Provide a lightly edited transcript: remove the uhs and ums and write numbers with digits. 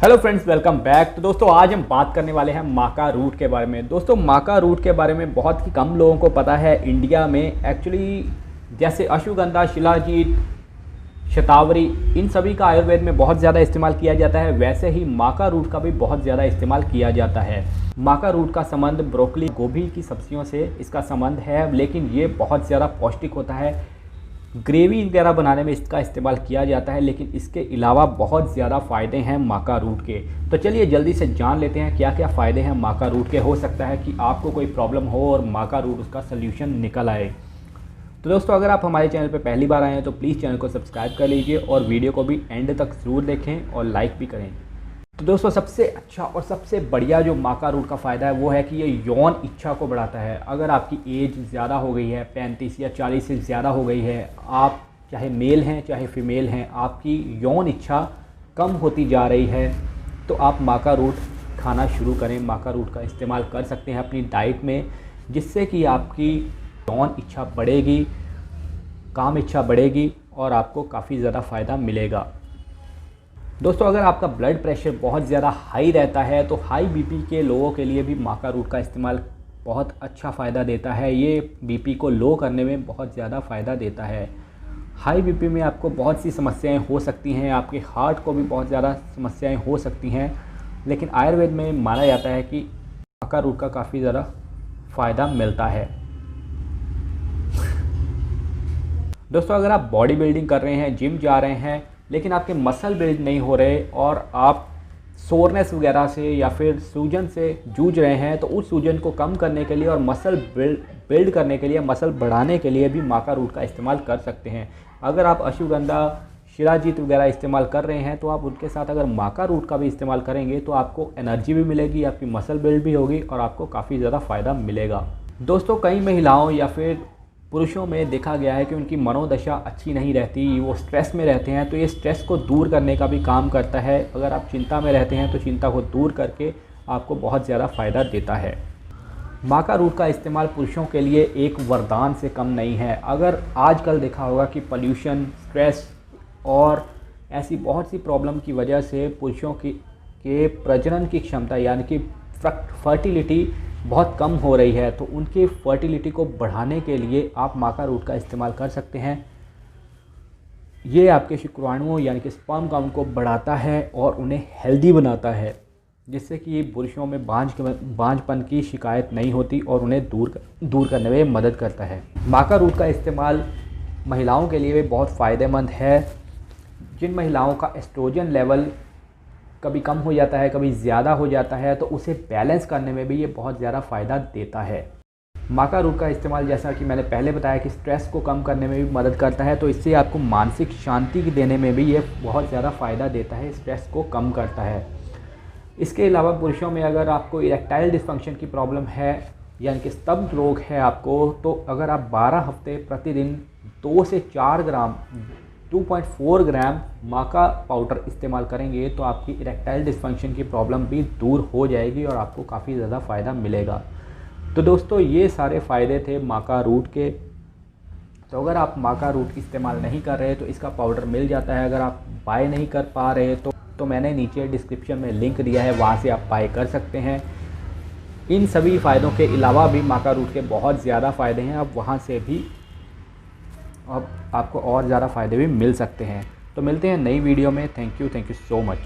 Hello friends, welcome back. तो दोस्तों आज हम बात करने वाले हैं माका रूट के बारे में। दोस्तों माका रूट के बारे में बहुत ही कम लोगों को पता है इंडिया में। एक्चुअली जैसे अश्वगंधा, शिलाजीत, शतावरी, इन सभी का आयुर्वेद में बहुत ज़्यादा इस्तेमाल किया जाता है, वैसे ही माका रूट का भी बहुत ज़्यादा इस्तेमाल किया जाता है। माका रूट का संबंध ब्रोकली, गोभी की सब्जियों से इसका संबंध है, लेकिन ये बहुत ज़्यादा पौष्टिक होता है। ग्रेवी वगैरह बनाने में इसका इस्तेमाल किया जाता है, लेकिन इसके अलावा बहुत ज़्यादा फ़ायदे हैं माका रूट के। तो चलिए जल्दी से जान लेते हैं क्या क्या फ़ायदे हैं माका रूट के। हो सकता है कि आपको कोई प्रॉब्लम हो और माका रूट उसका सल्यूशन निकल आए। तो दोस्तों अगर आप हमारे चैनल पर पहली बार आए हैं तो प्लीज़ चैनल को सब्सक्राइब कर लीजिए और वीडियो को भी एंड तक ज़रूर देखें और लाइक भी करें। तो दोस्तों सबसे अच्छा और सबसे बढ़िया जो माका रूट का फ़ायदा है वो है कि ये यौन इच्छा को बढ़ाता है। अगर आपकी एज ज़्यादा हो गई है, 35 या 40 से ज़्यादा हो गई है, आप चाहे मेल हैं चाहे फीमेल हैं, आपकी यौन इच्छा कम होती जा रही है, तो आप माका रूट खाना शुरू करें। माका रूट का इस्तेमाल कर सकते हैं अपनी डाइट में, जिससे कि आपकी यौन इच्छा बढ़ेगी, काम इच्छा बढ़ेगी और आपको काफ़ी ज़्यादा फ़ायदा मिलेगा। दोस्तों अगर आपका ब्लड प्रेशर बहुत ज़्यादा हाई रहता है तो हाई बीपी के लोगों के लिए भी माका रूट का इस्तेमाल बहुत अच्छा फ़ायदा देता है। ये बीपी को लो करने में बहुत ज़्यादा फ़ायदा देता है। हाई बीपी में आपको बहुत सी समस्याएं हो सकती हैं, आपके हार्ट को भी बहुत ज़्यादा समस्याएं हो सकती हैं, लेकिन आयुर्वेद में माना जाता है कि माका रूट का काफ़ी ज़्यादा फ़ायदा मिलता है। दोस्तों अगर आप बॉडी बिल्डिंग कर रहे हैं, जिम जा रहे हैं, लेकिन आपके मसल बिल्ड नहीं हो रहे और आप सोरनेस वगैरह से या फिर सूजन से जूझ रहे हैं, तो उस सूजन को कम करने के लिए और मसल बिल्ड करने के लिए, मसल बढ़ाने के लिए भी माका रूट का इस्तेमाल कर सकते हैं। अगर आप अश्वगंधा, शिलाजीत वगैरह इस्तेमाल कर रहे हैं तो आप उनके साथ अगर माका रूट का भी इस्तेमाल करेंगे तो आपको एनर्जी भी मिलेगी, आपकी मसल बिल्ड भी होगी और आपको काफ़ी ज़्यादा फ़ायदा मिलेगा। दोस्तों कई महिलाओं या फिर पुरुषों में देखा गया है कि उनकी मनोदशा अच्छी नहीं रहती, वो स्ट्रेस में रहते हैं, तो ये स्ट्रेस को दूर करने का भी काम करता है। अगर आप चिंता में रहते हैं तो चिंता को दूर करके आपको बहुत ज़्यादा फ़ायदा देता है। माका रूट का इस्तेमाल पुरुषों के लिए एक वरदान से कम नहीं है। अगर आजकल देखा होगा कि पोल्यूशन, स्ट्रेस और ऐसी बहुत सी प्रॉब्लम की वजह से पुरुषों के प्रजनन की क्षमता यानी कि फर्टिलिटी बहुत कम हो रही है, तो उनकी फर्टिलिटी को बढ़ाने के लिए आप माका रूट का इस्तेमाल कर सकते हैं। ये आपके शुक्राणुओं यानी कि स्पर्म काउंट को बढ़ाता है और उन्हें हेल्दी बनाता है, जिससे कि पुरुषों में बांझपन की शिकायत नहीं होती और उन्हें दूर करने में मदद करता है। माका रूट का इस्तेमाल महिलाओं के लिए भी बहुत फ़ायदेमंद है। जिन महिलाओं का एस्ट्रोजन लेवल कभी कम हो जाता है, कभी ज़्यादा हो जाता है, तो उसे बैलेंस करने में भी ये बहुत ज़्यादा फ़ायदा देता है। माका रूट का इस्तेमाल जैसा कि मैंने पहले बताया कि स्ट्रेस को कम करने में भी मदद करता है, तो इससे आपको मानसिक शांति देने में भी ये बहुत ज़्यादा फ़ायदा देता है, स्ट्रेस को कम करता है। इसके अलावा पुरुषों में अगर आपको इरेक्टाइल डिस्फंक्शन की प्रॉब्लम है यानी कि स्तंभ रोग है आपको, तो अगर आप 12 हफ्ते प्रतिदिन 2 से 4 ग्राम 2.4 ग्राम माका पाउडर इस्तेमाल करेंगे तो आपकी इरेक्टाइल डिस्फंक्शन की प्रॉब्लम भी दूर हो जाएगी और आपको काफ़ी ज़्यादा फ़ायदा मिलेगा। तो दोस्तों ये सारे फ़ायदे थे माका रूट के। तो अगर आप माका रूट इस्तेमाल नहीं कर रहे तो इसका पाउडर मिल जाता है। अगर आप बाय नहीं कर पा रहे तो मैंने नीचे डिस्क्रिप्शन में लिंक दिया है, वहाँ से आप बाय कर सकते हैं। इन सभी फ़ायदों के अलावा भी माका रूट के बहुत ज़्यादा फ़ायदे हैं, आप वहाँ से भी अब आपको और ज़्यादा फ़ायदे भी मिल सकते हैं। तो मिलते हैं नई वीडियो में। Thank you so much.